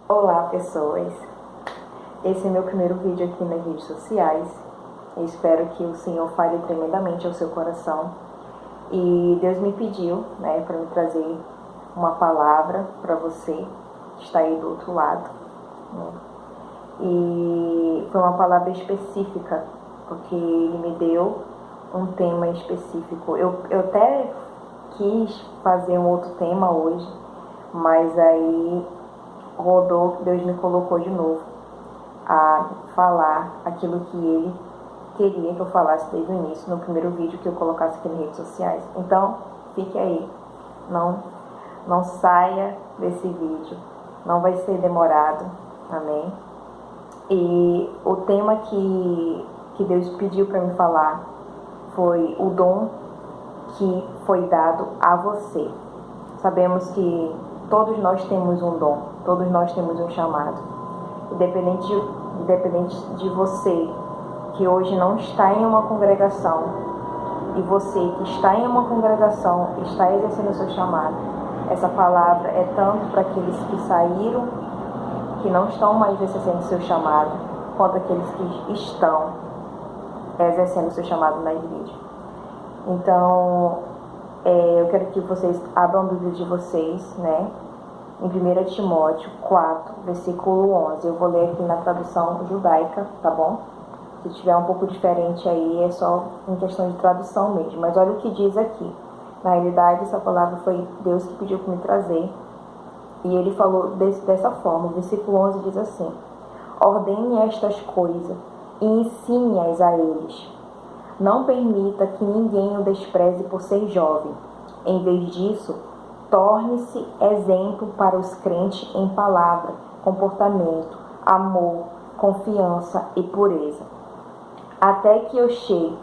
Olá pessoas, esse é meu primeiro vídeo aqui nas redes sociais. Eu espero que o Senhor fale tremendamente ao seu coração. E Deus me pediu, para me trazer uma palavra para você que está aí do outro lado, né? E foi uma palavra específica, porque Ele me deu um tema específico. Eu até quis fazer um outro tema hoje, mas aí rodou, Deus me colocou de novo a falar aquilo que Ele queria que eu falasse desde o início, no primeiro vídeo que eu colocasse aqui nas redes sociais. Então, fique aí, não saia desse vídeo, não vai ser demorado, amém? E o tema que Deus pediu para me falar foi o dom que foi dado a você. Sabemos que todos nós temos um dom, todos nós temos um chamado. Independente de você que hoje não está em uma congregação e você que está em uma congregação está exercendo o seu chamado, essa palavra é tanto para aqueles que saíram, que não estão mais exercendo o seu chamado, quanto aqueles que estão exercendo o seu chamado na igreja. Então, eu quero que vocês abram a Bíblia de vocês, em 1 Timóteo 4, versículo 11. Eu vou ler aqui na tradução judaica, tá bom? Se tiver um pouco diferente aí, é só em questão de tradução mesmo. Mas olha o que diz aqui. Na realidade, essa palavra foi Deus que pediu para me trazer. E Ele falou dessa forma. O versículo 11 diz assim: ordene estas coisas e ensine-as a eles. Não permita que ninguém o despreze por ser jovem. Em vez disso, torne-se exemplo para os crentes em palavra, comportamento, amor, confiança e pureza. Até que eu chegue,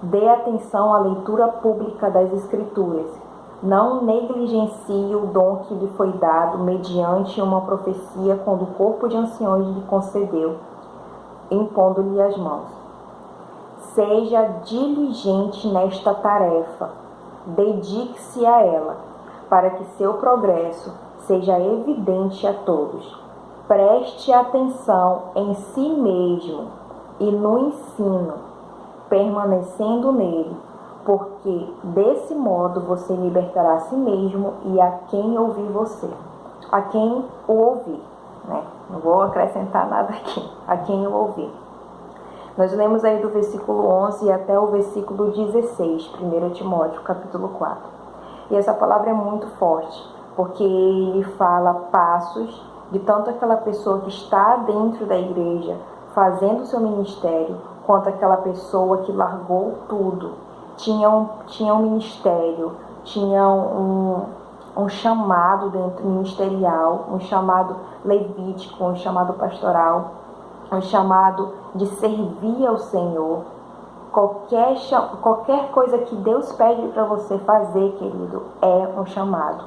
dê atenção à leitura pública das Escrituras. Não negligencie o dom que lhe foi dado mediante uma profecia quando o corpo de anciões lhe concedeu, impondo-lhe as mãos. Seja diligente nesta tarefa, dedique-se a ela, para que seu progresso seja evidente a todos. Preste atenção em si mesmo e no ensino, permanecendo nele, porque desse modo você libertará a si mesmo e a quem ouvir você. A quem o ouvir, Não vou acrescentar nada aqui. A quem o ouvir. Nós lemos aí do versículo 11 até o versículo 16, 1 Timóteo, capítulo 4. E essa palavra é muito forte, porque ele fala passos de tanto aquela pessoa que está dentro da igreja, fazendo o seu ministério, quanto aquela pessoa que largou tudo. Tinha um ministério, tinha um chamado dentro ministerial, um chamado levítico, um chamado pastoral, um chamado de servir ao Senhor. Qualquer coisa que Deus pede para você fazer, querido, é um chamado.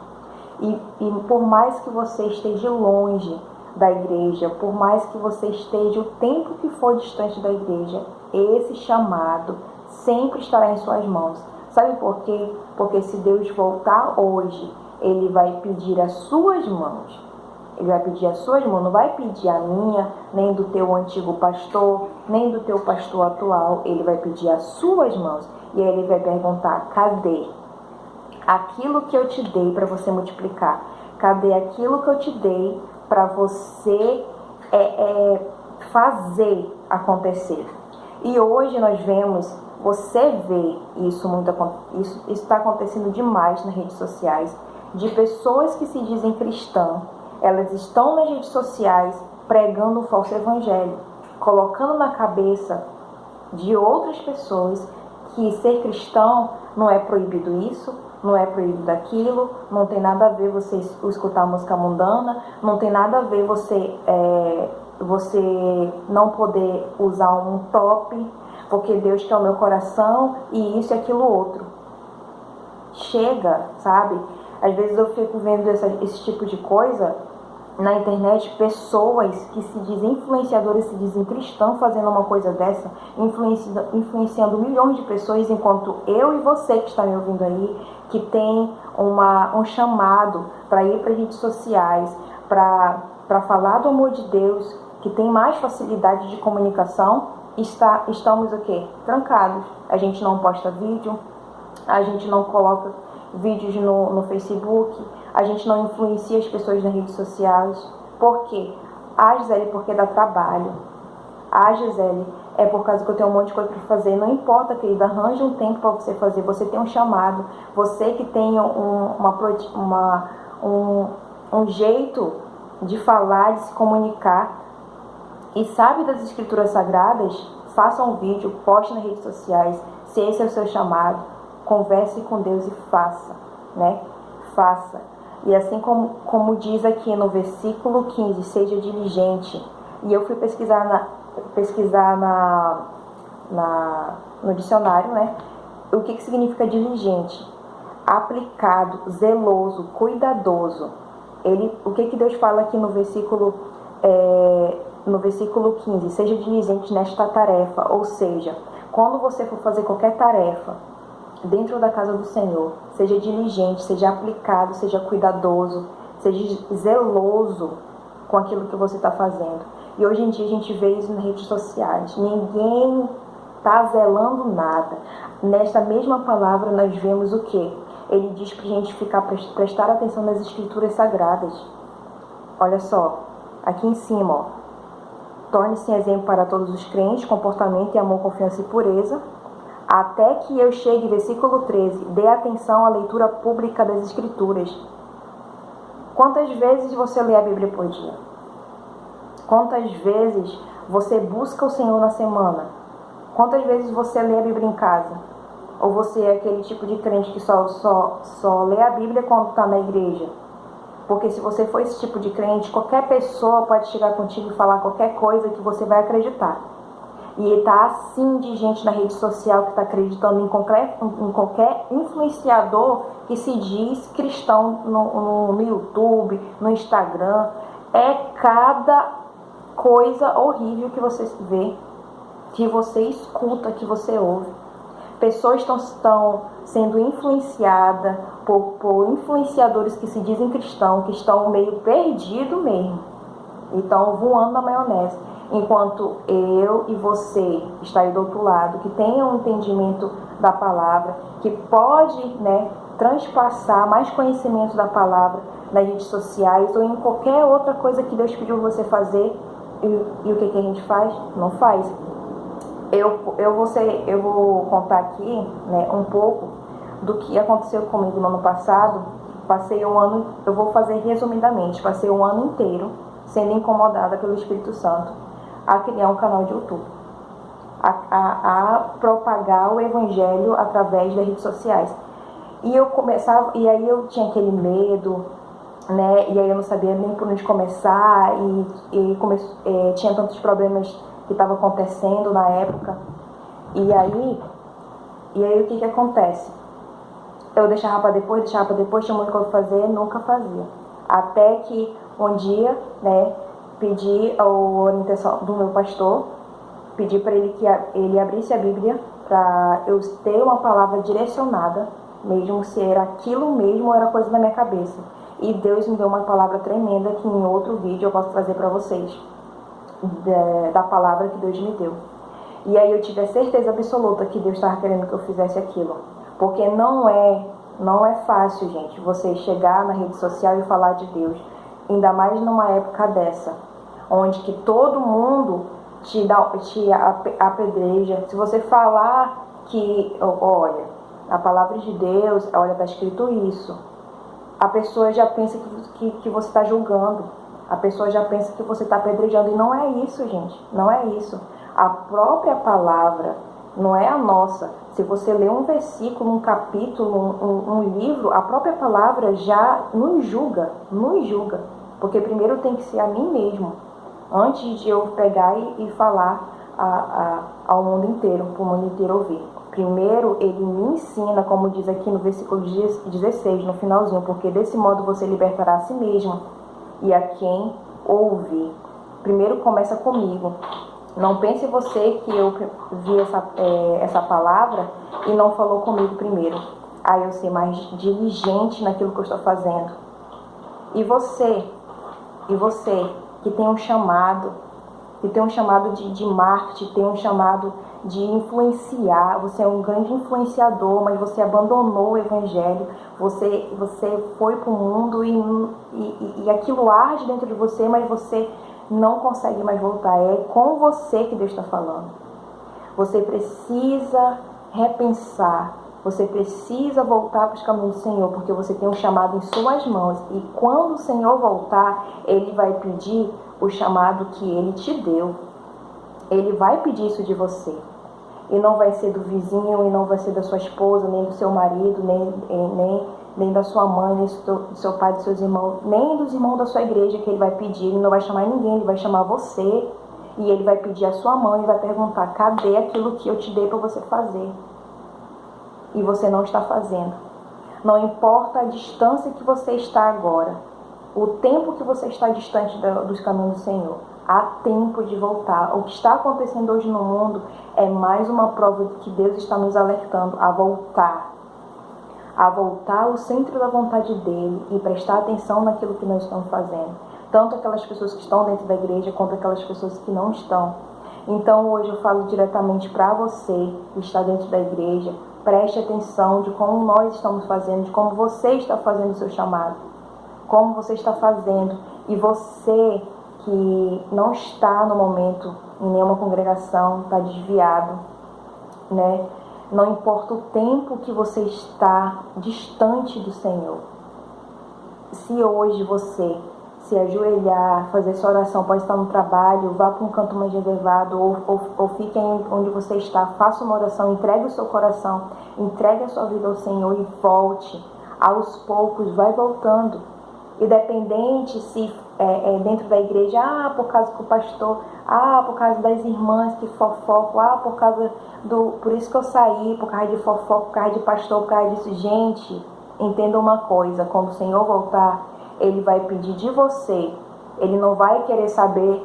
E por mais que você esteja longe da igreja, por mais que você esteja o tempo que for distante da igreja, esse chamado sempre estará em suas mãos. Sabe por quê? Porque se Deus voltar hoje, Ele vai pedir as suas mãos. Ele vai pedir as suas mãos, não vai pedir a minha, nem do teu antigo pastor, nem do teu pastor atual. Ele vai pedir as suas mãos. E aí ele vai perguntar: cadê aquilo que eu te dei para você multiplicar? Cadê aquilo que eu te dei para você fazer acontecer? E hoje nós vemos, você vê isso está acontecendo demais nas redes sociais, de pessoas que se dizem cristãs. Elas estão nas redes sociais pregando um falso evangelho, colocando na cabeça de outras pessoas que ser cristão não é proibido isso, não é proibido daquilo, não tem nada a ver você escutar música mundana, não tem nada a ver você não poder usar um top, porque Deus quer o meu coração e isso e aquilo outro. Chega, sabe? Às vezes eu fico vendo esse tipo de coisa na internet, pessoas que se dizem influenciadores, se dizem cristãos fazendo uma coisa dessa, influenciando milhões de pessoas, enquanto eu e você que está me ouvindo aí, que tem um chamado para ir para redes sociais, para para falar do amor de Deus, que tem mais facilidade de comunicação, estamos o quê? Trancados. A gente não posta vídeo, a gente não coloca vídeos no Facebook, a gente não influencia as pessoas nas redes sociais. Por quê? Gisele, porque dá trabalho. Gisele, é por causa que eu tenho um monte de coisa para fazer. Não importa, querida, arranja um tempo para você fazer. Você tem um chamado. Você que tem um jeito de falar, de se comunicar e sabe das escrituras sagradas, faça um vídeo, poste nas redes sociais. Se esse é o seu chamado, converse com Deus e faça, né? Faça. E assim como diz aqui no versículo 15, seja diligente. E eu fui pesquisar no dicionário, né? O que significa diligente? Aplicado, zeloso, cuidadoso. O que Deus fala aqui no versículo 15? Seja diligente nesta tarefa. Ou seja, quando você for fazer qualquer tarefa dentro da casa do Senhor, seja diligente, seja aplicado, seja cuidadoso, seja zeloso com aquilo que você está fazendo. E hoje em dia a gente vê isso nas redes sociais. Ninguém está zelando nada. Nesta mesma palavra nós vemos o quê? Ele diz para a gente prestar atenção nas escrituras sagradas. Olha só, aqui em cima, ó. Torne-se exemplo para todos os crentes, comportamento e amor, confiança e pureza. Até que eu chegue, versículo 13, dê atenção à leitura pública das escrituras. Quantas vezes você lê a Bíblia por dia? Quantas vezes você busca o Senhor na semana? Quantas vezes você lê a Bíblia em casa? Ou você é aquele tipo de crente que só lê a Bíblia quando está na igreja? Porque se você for esse tipo de crente, qualquer pessoa pode chegar contigo e falar qualquer coisa que você vai acreditar. E está assim de gente na rede social que está acreditando em qualquer influenciador que se diz cristão no YouTube, no Instagram. É cada coisa horrível que você vê, que você escuta, que você ouve. Pessoas estão sendo influenciadas por influenciadores que se dizem cristãos, que estão meio perdidos mesmo. E estão voando na maionese. Enquanto eu e você está aí do outro lado, que tem um entendimento da palavra, que pode, né, transpassar mais conhecimento da palavra nas redes sociais ou em qualquer outra coisa que Deus pediu você fazer, e o que a gente faz? Não faz. Eu vou contar aqui, né, um pouco do que aconteceu comigo no ano passado. Passei um ano, eu vou fazer resumidamente, passei um ano inteiro sendo incomodada pelo Espírito Santo a criar um canal de YouTube, a propagar o Evangelho através das redes sociais. E aí eu tinha aquele medo, né? E aí eu não sabia nem por onde começar, tinha tantos problemas que estavam acontecendo na época. E aí o que acontece? Eu deixava para depois, tinha muito o que fazer, nunca fazia. Até que um dia, né, pedi a orientação do meu pastor, pedi para ele que ele abrisse a Bíblia para eu ter uma palavra direcionada, mesmo se era aquilo mesmo ou era coisa da minha cabeça. E Deus me deu uma palavra tremenda que em outro vídeo eu posso trazer para vocês, da palavra que Deus me deu. E aí eu tive a certeza absoluta que Deus estava querendo que eu fizesse aquilo. Porque não é fácil, gente, você chegar na rede social e falar de Deus. Ainda mais numa época dessa, onde que todo mundo te apedreja. Se você falar que, olha, a palavra de Deus, olha, está escrito isso, a pessoa já pensa que você está julgando. A pessoa já pensa que você está apedrejando. E não é isso, gente. Não é isso. A própria palavra não é a nossa. Se você lê um versículo, um capítulo, um livro, a própria palavra já nos julga. Nos julga. Porque primeiro tem que ser a mim mesmo, antes de eu pegar e falar ao mundo inteiro, para o mundo inteiro ouvir. Primeiro, ele me ensina, como diz aqui no versículo 16, no finalzinho, porque desse modo você libertará a si mesmo e a quem ouvir. Primeiro começa comigo. Não pense você que eu vi essa palavra e não falou comigo primeiro. Eu ser mais diligente naquilo que eu estou fazendo. E você E você que tem um chamado, de marketing, tem um chamado de influenciar, você é um grande influenciador, mas você abandonou o evangelho, você foi para o mundo e aquilo arde dentro de você, mas você não consegue mais voltar. É com você que Deus está falando. Você precisa repensar, você precisa voltar para os caminhos do Senhor, porque você tem um chamado em suas mãos. E quando o Senhor voltar, Ele vai pedir o chamado que Ele te deu. Ele vai pedir isso de você. E não vai ser do vizinho, e não vai ser da sua esposa, nem do seu marido, nem da sua mãe, nem do seu pai, dos seus irmãos, nem dos irmãos da sua igreja que Ele vai pedir. Ele não vai chamar ninguém, Ele vai chamar você. E Ele vai pedir a sua mãe e vai perguntar: cadê aquilo que eu te dei para você fazer? E você não está fazendo. Não importa a distância que você está agora, o tempo que você está distante dos caminhos do Senhor, há tempo de voltar. O que está acontecendo hoje no mundo é mais uma prova de que Deus está nos alertando a voltar ao centro da vontade dEle e prestar atenção naquilo que nós estamos fazendo. Tanto aquelas pessoas que estão dentro da igreja, quanto aquelas pessoas que não estão. Então hoje eu falo diretamente para você que está dentro da igreja. Preste atenção de como nós estamos fazendo, de como você está fazendo o seu chamado, como você está fazendo. E você que não está no momento em nenhuma congregação, está desviado, né? Não importa o tempo que você está distante do Senhor. Se hoje você se ajoelhar, fazer sua oração, pode estar no trabalho, vá para um canto mais reservado, ou fique onde você está, faça uma oração, entregue o seu coração, entregue a sua vida ao Senhor e volte. Aos poucos, vai voltando. Independente se dentro da igreja, por causa do pastor, por causa das irmãs que fofocam, por isso que eu saí, por causa de fofoca, por causa de pastor, por causa disso. Gente, entenda uma coisa: quando o Senhor voltar, Ele vai pedir de você. Ele não vai querer saber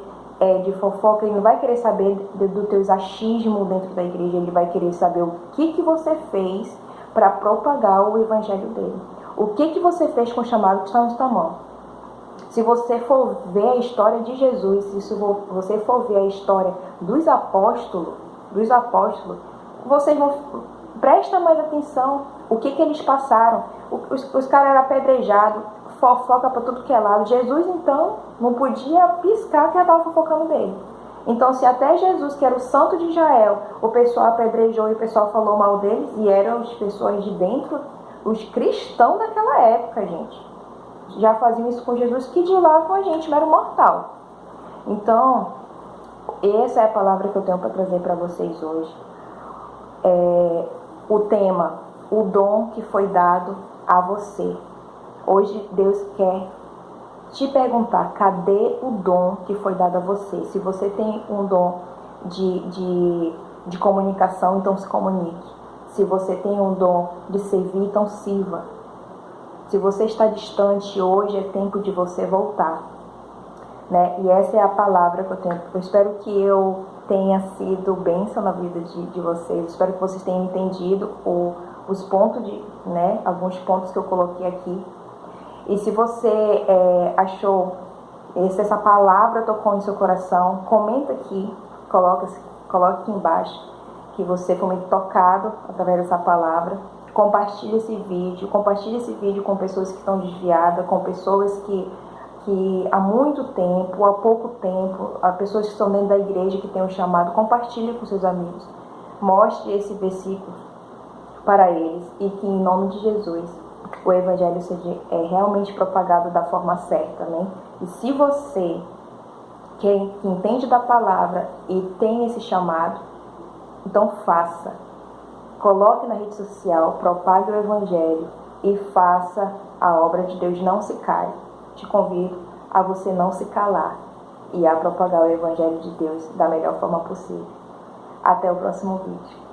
de fofoca, Ele não vai querer saber do teus achismos dentro da igreja. Ele vai querer saber o que você fez para propagar o evangelho dele. O que você fez com o chamado que está na sua mão. Se você for ver a história de Jesus, se você for ver a história dos apóstolos, vocês vão... Presta mais atenção. O que eles passaram. Os caras eram apedrejados, fofoca para tudo que é lado. Jesus, então, não podia piscar que já estava fofocando dele. Então, se até Jesus, que era o santo de Israel, o pessoal apedrejou e o pessoal falou mal deles, e eram as pessoas de dentro, os cristãos daquela época, gente, já faziam isso com Jesus, que de lá com a gente era mortal. Então, essa é a palavra que eu tenho para trazer para vocês hoje. O tema, o dom que foi dado a você. Hoje Deus quer te perguntar: cadê o dom que foi dado a você? Se você tem um dom de comunicação, então se comunique. Se você tem um dom de servir, então sirva. Se você está distante, hoje é tempo de você voltar, né? E essa é a palavra que eu tenho. Eu espero que eu tenha sido bênção na vida de vocês. Eu espero que vocês tenham entendido os pontos, alguns pontos que eu coloquei aqui. E se você achou, se essa palavra tocou no seu coração, comenta aqui, coloque aqui embaixo que você foi muito tocado através dessa palavra. Compartilhe esse vídeo com pessoas que estão desviadas, com pessoas que há muito tempo, há pouco tempo, há pessoas que estão dentro da igreja que têm um chamado. Compartilhe com seus amigos. Mostre esse versículo para eles e que, em nome de Jesus, o evangelho seja realmente propagado da forma certa, né? E se você que entende da palavra e tem esse chamado, então faça. Coloque na rede social, propague o evangelho e faça a obra de Deus. Não se cale. Te convido a você não se calar e a propagar o evangelho de Deus da melhor forma possível. Até o próximo vídeo.